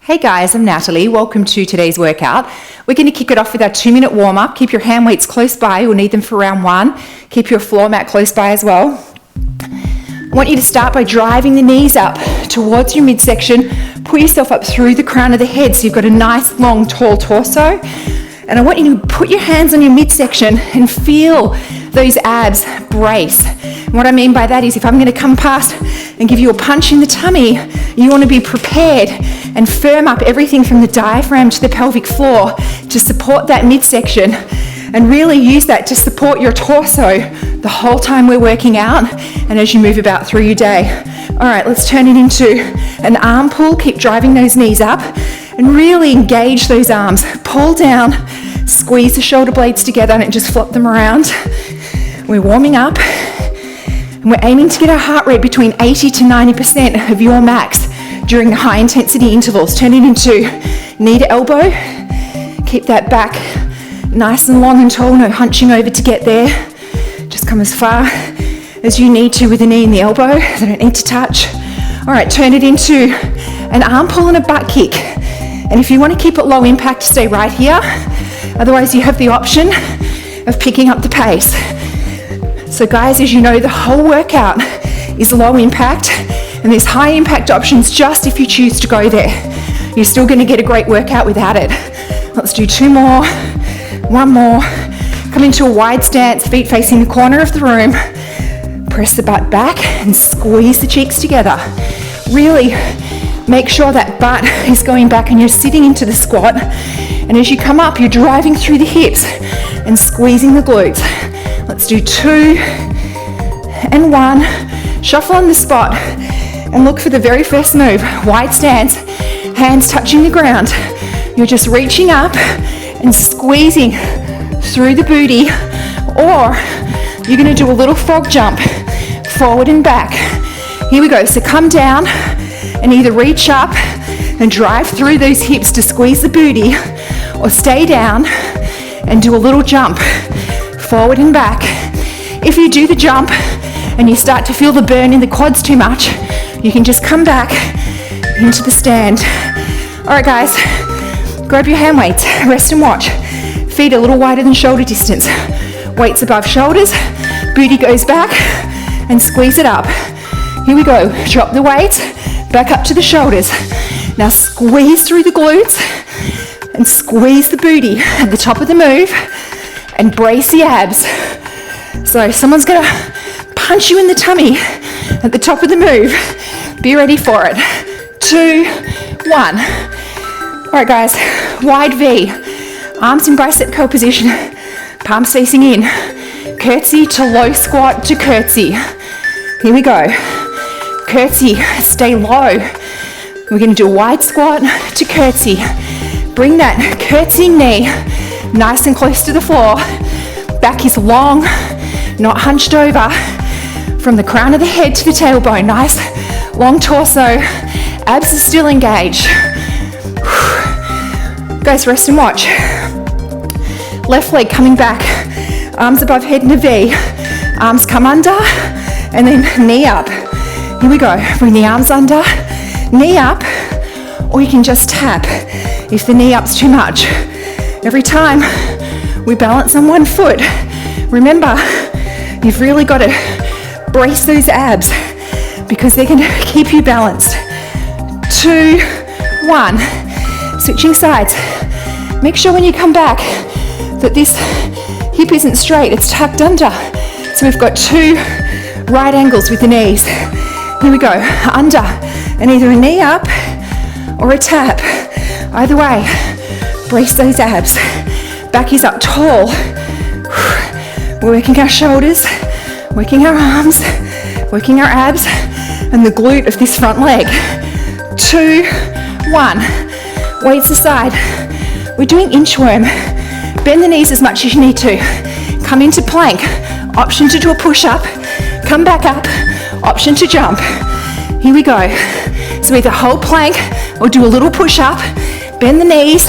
Hey guys, I'm Natalie. Welcome to today's workout. We're going to kick it off with our 2-minute warm-up. Keep your hand weights close by. You'll need them for round 1. Keep your floor mat close by as well. I want you to start by driving the knees up towards your midsection. Pull yourself up through the crown of the head so you've got a nice, long, tall torso. And I want you to put your hands on your midsection and feel those abs brace. And what I mean by that is if I'm going to come past and give you a punch in the tummy, you want to be prepared and firm up everything from the diaphragm to the pelvic floor to support that midsection and really use that to support your torso the whole time we're working out and as you move about through your day. All right, let's turn it into an arm pull. Keep driving those knees up and really engage those arms. Pull down, squeeze the shoulder blades together and just flop them around. We're warming up and we're aiming to get our heart rate between 80 to 90% of your max during the high intensity intervals. Turn it into knee to elbow. Keep that back nice and long and tall, no hunching over to get there. Just come as far as you need to with the knee and the elbow. They don't need to touch. All right, turn it into an arm pull and a butt kick. And if you want to keep it low impact, stay right here. Otherwise, you have the option of picking up the pace. So guys, as you know, the whole workout is low impact and there's high impact options just if you choose to go there. You're still going to get a great workout without it. Let's do 2 more, 1 more. Come into a wide stance, feet facing the corner of the room. Press the butt back and squeeze the cheeks together. Really make sure that butt is going back and you're sitting into the squat. And as you come up, you're driving through the hips and squeezing the glutes. Let's do 2 and 1. Shuffle on the spot and look for the very first move. Wide stance, hands touching the ground. You're just reaching up and squeezing through the booty, or you're going to do a little frog jump forward and back. Here we go. So come down and either reach up and drive through those hips to squeeze the booty, or stay down and do a little jump forward and back. If you do the jump and you start to feel the burn in the quads too much, you can just come back into the stand. All right, guys, grab your hand weights, rest and watch. Feet a little wider than shoulder distance. Weights above shoulders, booty goes back and squeeze it up. Here we go, drop the weights, back up to the shoulders. Now squeeze through the glutes and squeeze the booty at the top of the move and brace the abs. So someone's gonna punch you in the tummy at the top of the move. Be ready for it. 2, 1. All right, guys, wide V. Arms in bicep curl position, palms facing in. Curtsy to low squat to curtsy. Here we go. Curtsy, stay low. We're gonna do a wide squat to curtsy. Bring that curtsying knee nice and close to the floor. Back is long, not hunched over. From the crown of the head to the tailbone, nice long torso. Abs are still engaged. Guys, rest and watch. Left leg coming back, arms above head in a V. Arms come under and then knee up. Here we go. Bring the arms under, knee up, or you can just tap if the knee up's too much. Every time we balance on one foot, remember, you've really got to brace those abs because they're going to keep you balanced. 2, 1. Switching sides. Make sure when you come back that this hip isn't straight, it's tucked under. So we've got 2 right angles with the knees. Here we go, under, and either a knee up or a tap. Either way, brace those abs. Back is up tall. We're working our shoulders, working our arms, working our abs, and the glute of this front leg. 2, 1. Weights aside. We're doing inchworm. Bend the knees as much as you need to. Come into plank. Option to do a push-up. Come back up. Option to jump. Here we go. So either hold plank or do a little push-up. Bend the knees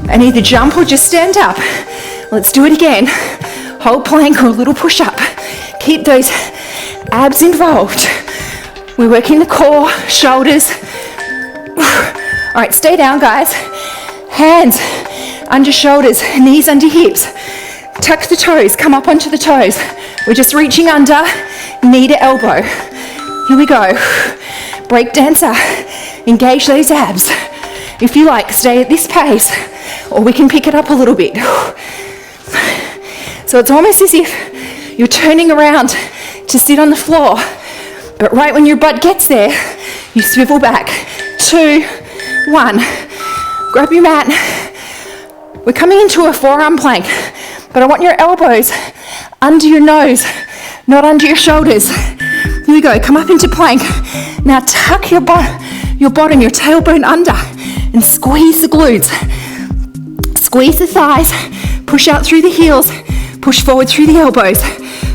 and either jump or just stand up. Let's do it again. Hold plank or a little push-up. Keep those abs involved. We're working the core, shoulders. right, stay down, guys. Hands under shoulders, knees under hips. Tuck the toes, come up onto the toes. We're just reaching under, knee to elbow. Here we go. Break dancer, engage those abs. If you like, stay at this pace, or we can pick it up a little bit. So it's almost as if you're turning around to sit on the floor, but right when your butt gets there, you swivel back. 2, 1. Grab your mat. We're coming into a forearm plank, but I want your elbows under your nose, not under your shoulders. Here we go, come up into plank. Now tuck your bottom, your tailbone under, and squeeze the glutes. Squeeze the thighs, push out through the heels, push forward through the elbows.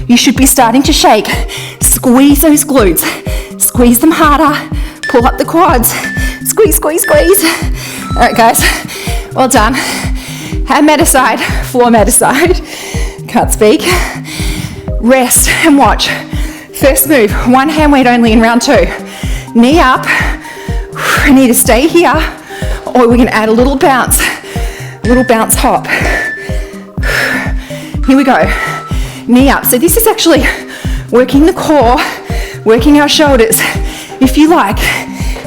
You should be starting to shake. Squeeze those glutes. Squeeze them harder. Pull up the quads. Squeeze, squeeze, squeeze. All right, guys, well done. Hand mat aside, floor mat aside. Can't speak. Rest and watch. First move, one hand weight only in round 2. Knee up. I need to stay here, or we're gonna add a little bounce hop. Here we go, knee up. So this is actually working the core, working our shoulders. If you like,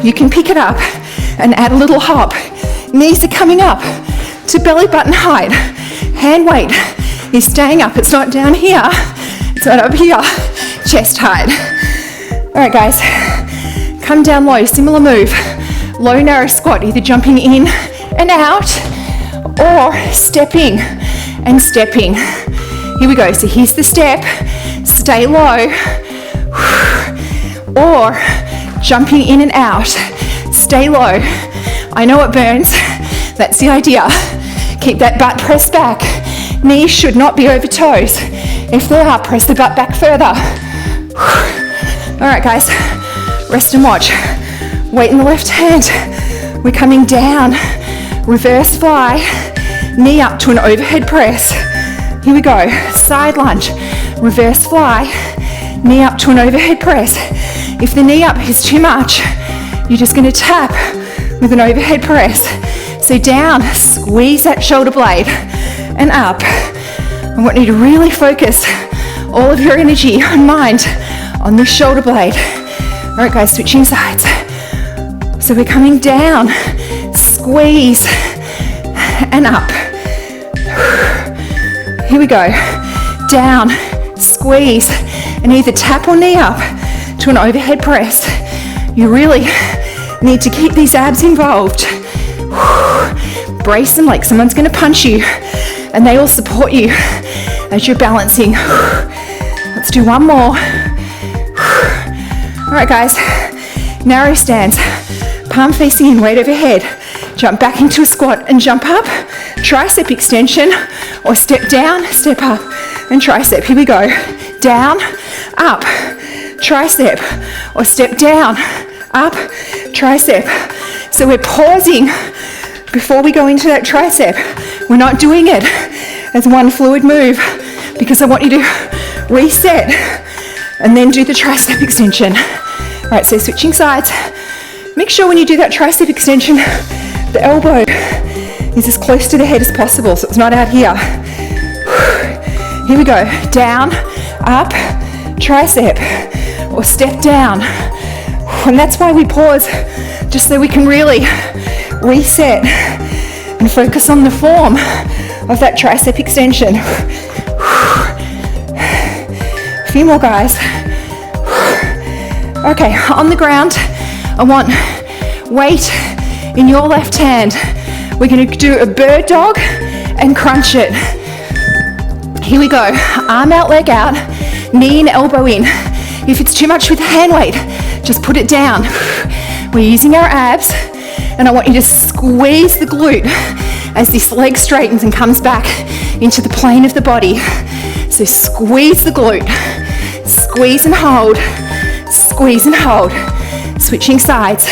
you can pick it up and add a little hop. Knees are coming up to belly button height. Hand weight is staying up. It's not down here, it's not up here. Chest height. All right, guys, come down low, similar move. Low, narrow squat, either jumping in and out or stepping and stepping. Here we go, so here's the step, stay low, or jumping in and out, stay low. I know it burns, that's the idea. Keep that butt pressed back. Knees should not be over toes. If they are, press the butt back further. All right, guys, rest and watch. Weight in the left hand. We're coming down, reverse fly, knee up to an overhead press. Here we go, side lunge, reverse fly, knee up to an overhead press. If the knee up is too much, you're just gonna tap with an overhead press. So down, squeeze that shoulder blade, and up. I want you to really focus all of your energy and mind on this shoulder blade. All right, guys, switching sides. So we're coming down, squeeze, and up. Here we go, down, squeeze, and either tap or knee up to an overhead press. You really need to keep these abs involved. Brace them like someone's gonna punch you, and they will support you as you're balancing. Let's do one more. All right, guys, narrow stance, palm facing in, weight overhead. Jump back into a squat and jump up, tricep extension, or step down, step up, and tricep. Here we go, down, up, tricep, or step down, up, tricep. So we're pausing before we go into that tricep. We're not doing it as one fluid move because I want you to reset and then do the tricep extension. All right, so switching sides. Make sure when you do that tricep extension, the elbow is as close to the head as possible, so it's not out here. Here we go, down, up, tricep, or step down. And that's why we pause, just so we can really reset and focus on the form of that tricep extension. A few more, guys. Okay, on the ground, I want weight in your left hand. We're gonna do a bird dog and crunch it. Here we go, arm out, leg out, knee and elbow in. If it's too much with the hand weight, just put it down. We're using our abs, and I want you to squeeze the glute as this leg straightens and comes back into the plane of the body. So squeeze the glute, squeeze and hold, squeeze and hold. Switching sides.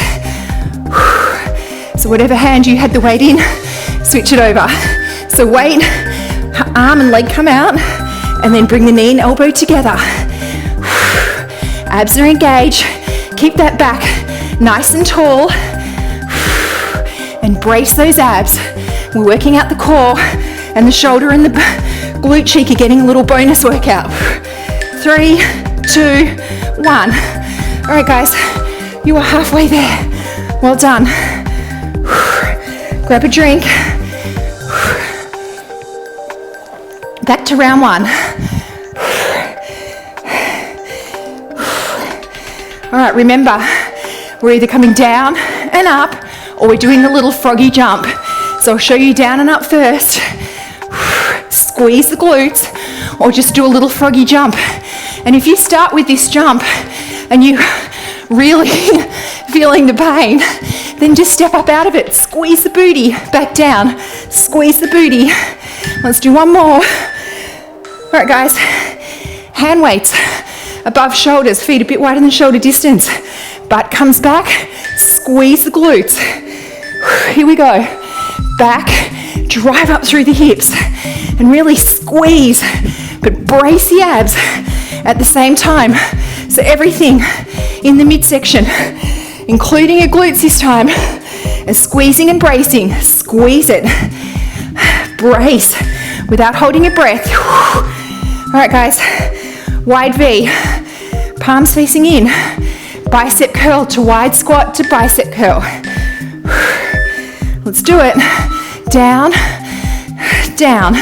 So whatever hand you had the weight in, switch it over. So weight, arm and leg come out, and then bring the knee and elbow together. Abs are engaged. Keep that back nice and tall. and brace those abs. We're working out the core and the shoulder and the glute cheek are getting a little bonus workout. 3, 2, 1. All right, guys, you are halfway there. Well done. Grab a drink. Back to round 1. All right, remember, we're either coming down and up or we're doing the little froggy jump. So I'll show you down and up first. Squeeze the glutes or just do a little froggy jump. And if you start with this jump and you really feeling the pain, then just step up out of it. Squeeze the booty back down. Squeeze the booty. Let's do one more. All right, guys, hand weights above shoulders, feet a bit wider than shoulder distance. Butt comes back, squeeze the glutes. Here we go. Back, drive up through the hips and really squeeze, but brace the abs at the same time. So everything in the midsection, including your glutes this time, and squeezing and bracing. Squeeze it, brace without holding your breath. All right, guys, wide V, palms facing in, bicep curl to wide squat to bicep curl. Let's do it. Down, down.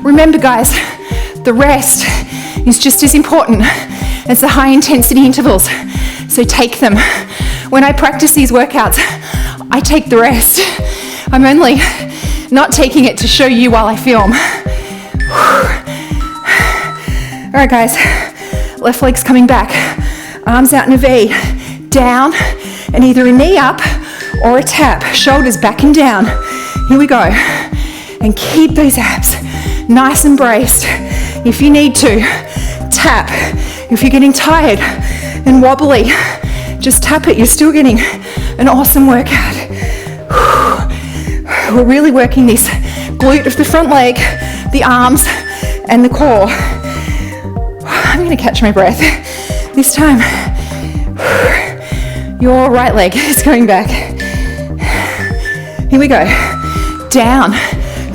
Remember, guys, the rest is just as important as the high intensity intervals. So take them. When I practice these workouts, I take the rest. I'm only not taking it to show you while I film. All right, guys, left leg's coming back. Arms out in a V. Down and either a knee up or a tap. Shoulders back and down. Here we go. And keep those abs nice and braced. If you need to, tap. If you're getting tired and wobbly, just tap it. You're still getting an awesome workout. We're really working this glute of the front leg, the arms, and the core. I'm going to catch my breath. This time, your right leg is going back. Here we go. Down.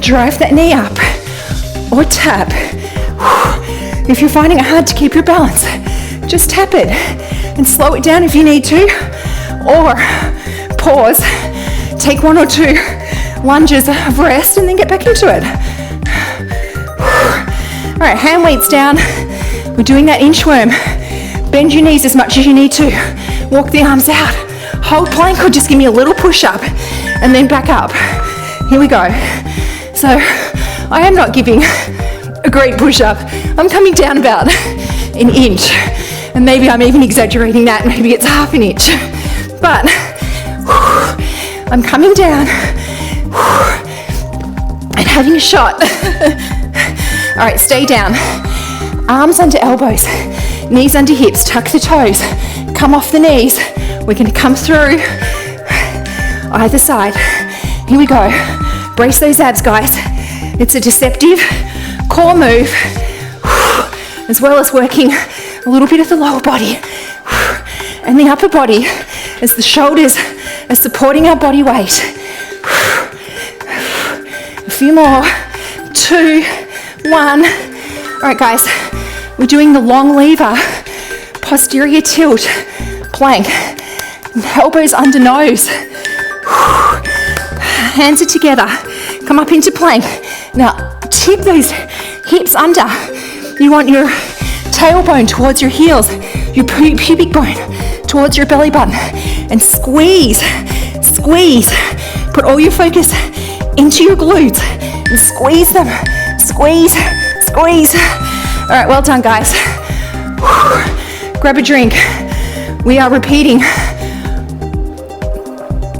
Drive that knee up. Or tap. If you're finding it hard to keep your balance, just tap it and slow it down if you need to. Or pause. Take 1 or 2 lunges of rest and then get back into it. All right, hand weights down. We're doing that inchworm. Bend your knees as much as you need to. Walk the arms out. Hold plank or just give me a little push up and then back up. Here we go. So I am not giving a great push up. I'm coming down about an inch. And maybe I'm even exaggerating that. Maybe it's half an inch. But I'm coming down and having a shot. All right, stay down. Arms under elbows, knees under hips, tuck the toes, come off the knees. We're going to come through either side. Here we go. Brace those abs, guys. It's a deceptive core move, as well as working a little bit of the lower body and the upper body as the shoulders are supporting our body weight. A few more. 2, 1. All right, guys, we're doing the long lever, posterior tilt, plank, elbows under nose. Hands are together. Come up into plank. Now, tip those hips under. You want your tailbone towards your heels, your pubic bone towards your belly button, and squeeze, squeeze. Put all your focus into your glutes and squeeze them. Squeeze, squeeze. All right, well done, guys. Grab a drink. We are repeating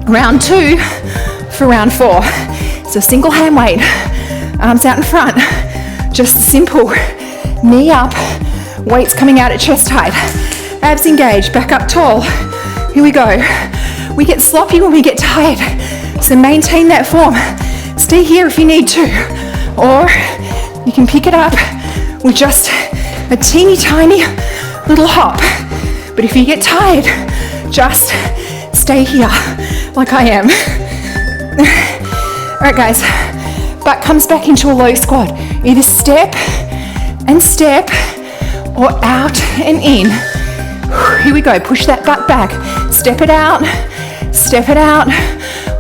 round 2 for round 4. So single hand weight, arms out in front. Just simple knee up, weights coming out at chest height. Abs engaged, back up tall. Here we go. We get sloppy when we get tired, so maintain that form. Stay here if you need to, or you can pick it up with just a teeny tiny little hop. But if you get tired, just stay here like I am. All right, guys, butt comes back into a low squat. Either step and step or out and in. Here we go, push that butt back. Step it out,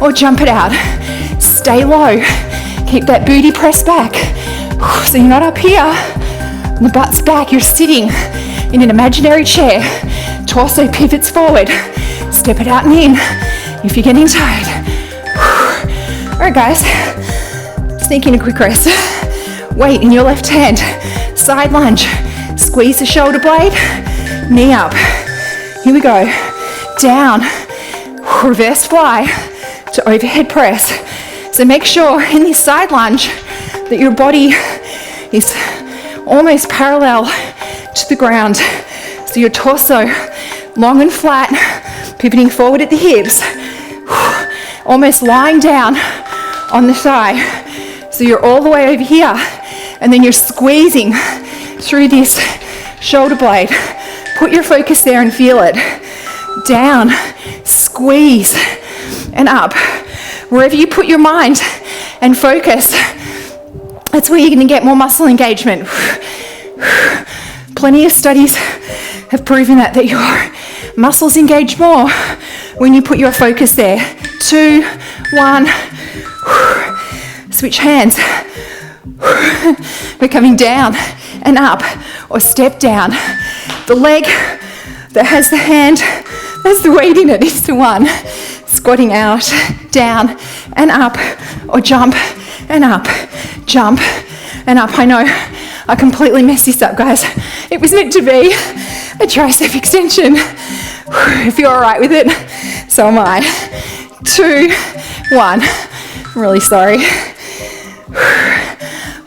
or jump it out. Stay low, keep that booty pressed back. So you're not up here, the butt's back, you're sitting in an imaginary chair. Torso pivots forward, step it out and in if you're getting tired. All right, guys, sneak in a quick rest. Weight in your left hand, side lunge. Squeeze the shoulder blade, knee up. Here we go. Down, reverse fly to overhead press. So make sure in this side lunge that your body is almost parallel to the ground. So your torso long and flat, pivoting forward at the hips, almost lying down on the thigh. So you're all the way over here, and then you're squeezing through this shoulder blade. Put your focus there and feel it. Down, squeeze, and up. Wherever you put your mind and focus, that's where you're going to get more muscle engagement. Plenty of studies have proven that your muscles engage more when you put your focus there. 2, 1, switch hands. We're coming down and up, or step down. The leg that has the hand, has the weight in it, is the one. Squatting out, down and up, or jump and up, jump and up. I know I completely messed this up, guys. It was meant to be a tricep extension. If you're all right with it, so am I. 2, 1. I'm really sorry.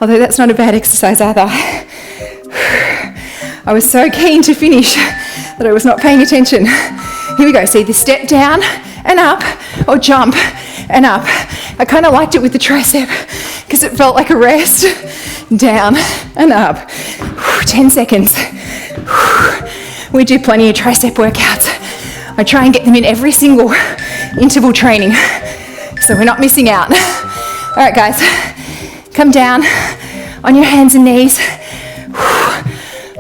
Although that's not a bad exercise either. I was so keen to finish that I was not paying attention. Here we go. So either step down and up, or jump and up. I kind of liked it with the tricep because it felt like a rest. Down and up. 10 seconds. We do plenty of tricep workouts. I try and get them in every single interval training, so we're not missing out. All right, guys, come down on your hands and knees.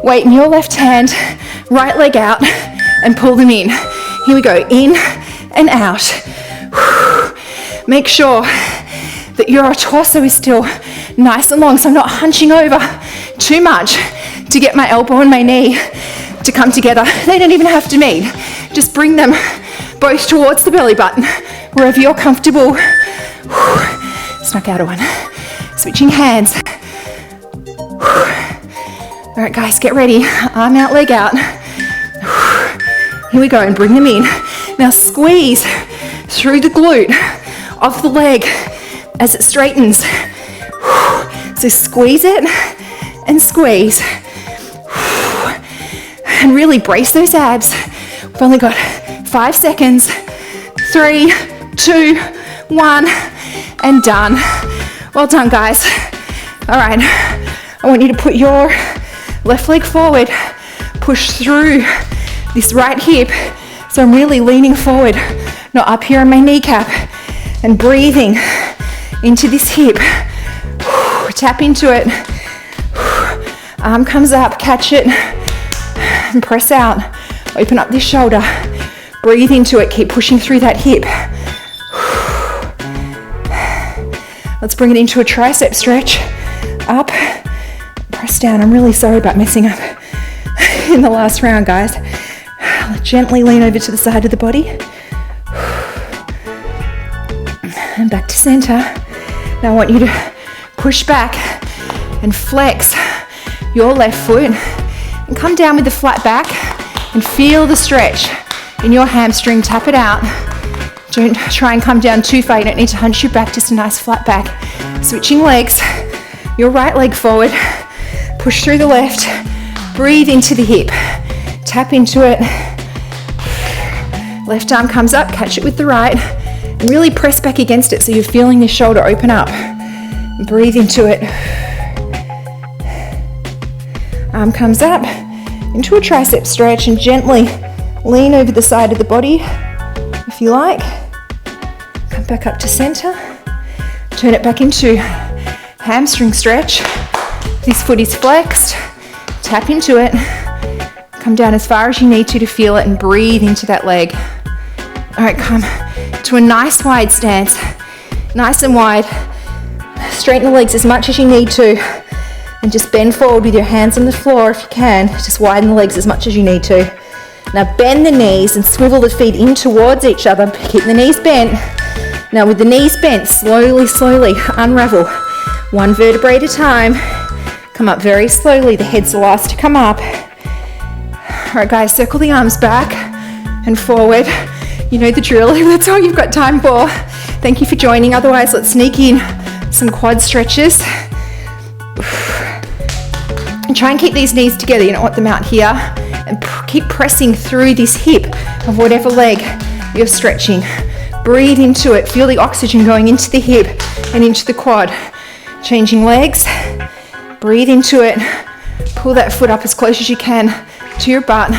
Weight in your left hand, right leg out, and pull them in. Here we go, in and out. Make sure that your torso is still nice and long, so I'm not hunching over too much to get my elbow and my knee to come together. They don't even have to meet. Just bring them both towards the belly button, wherever you're comfortable. Snuck out of one. Switching hands. All right, guys, get ready. Arm out, leg out. Here we go, and bring them in. Now squeeze through the glute of the leg as it straightens. So squeeze it and squeeze. And really brace those abs. We've only got 5 seconds. 3, 2, 1, and done. Well done, guys. All right, I want you to put your left leg forward, push through this right hip. So I'm really leaning forward, not up here on my kneecap, and breathing into this hip. Tap into it. Arm comes up, catch it, and press out. Open up this shoulder. Breathe into it, keep pushing through that hip. Let's bring it into a tricep stretch. Up, press down. I'm really sorry about messing up in the last round, guys. Gently lean over to the side of the body. And back to center. Now I want you to push back and flex your left foot and come down with the flat back and feel the stretch in your hamstring. Tap it out. Don't try and come down too far. You don't need to hunch your back, just a nice flat back. Switching legs. Your right leg forward. Push through the left. Breathe into the hip. Tap into it. Left arm comes up, catch it with the right, and really press back against it so you're feeling the shoulder open up. Breathe into it. Arm comes up into a tricep stretch and gently lean over the side of the body if you like. Come Back up to center. Turn it back into hamstring stretch. This foot is flexed. Tap into it. Come down as far as you need to feel it and breathe into that leg. All right, come to a nice wide stance. Nice and wide. Straighten the legs as much as you need to. And just bend forward with your hands on the floor if you can. Just widen the legs as much as you need to. Now bend the knees and swivel the feet in towards each other. Keep the knees bent. Now with the knees bent, slowly unravel. One vertebrae at a time. Come up very slowly. The head's the last to come up. All right, guys, circle the arms back and forward. You know the drill. That's all you've got time for. Thank you for joining. Otherwise, let's sneak in some quad stretches. And try and keep these knees together. You don't want them out here. And keep pressing through this hip of whatever leg you're stretching. Breathe into it. Feel the oxygen going into the hip and into the quad. Changing legs. Breathe into it. Pull that foot up as close as you can to your butt.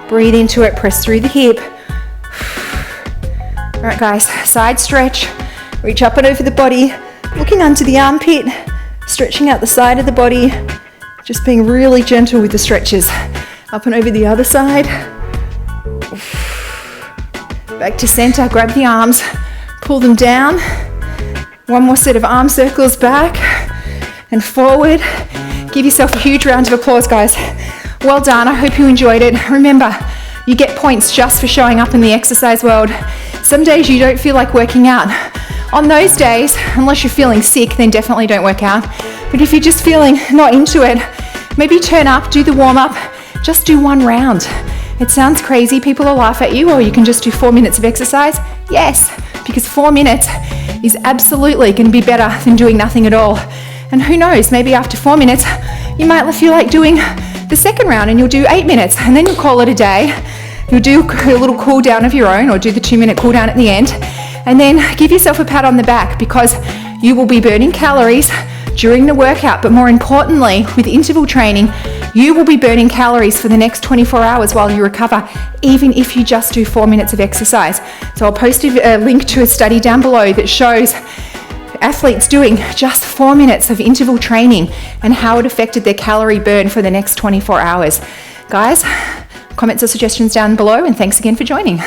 Breathe into it. Press through the hip. All right, guys. Side stretch. Reach up and over the body. Looking under the armpit. Stretching out the side of the body. Just being really gentle with the stretches. Up and over the other side. Back to center. Grab the arms. Pull them down. One more set of arm circles back and forward. Give yourself a huge round of applause, guys. Well done. I hope you enjoyed it. Remember, you get points just for showing up in the exercise world. Some days you don't feel like working out. On those days, unless you're feeling sick, then definitely don't work out. But if you're just feeling not into it, maybe turn up, do the warm-up, just do one round. It sounds crazy, people will laugh at you, or you can just do 4 minutes of exercise. Yes, because 4 minutes is absolutely going to be better than doing nothing at all. And who knows, maybe after 4 minutes, you might feel like doing the second round and you'll do 8 minutes and then you'll call it a day. You'll do a little cool down of your own or do the 2-minute cool down at the end. And then give yourself a pat on the back because you will be burning calories during the workout, but more importantly, with interval training, you will be burning calories for the next 24 hours while you recover, even if you just do 4 minutes of exercise. So I'll post a link to a study down below that shows athletes doing just 4 minutes of interval training and how it affected their calorie burn for the next 24 hours. Guys, comments or suggestions down below, and thanks again for joining.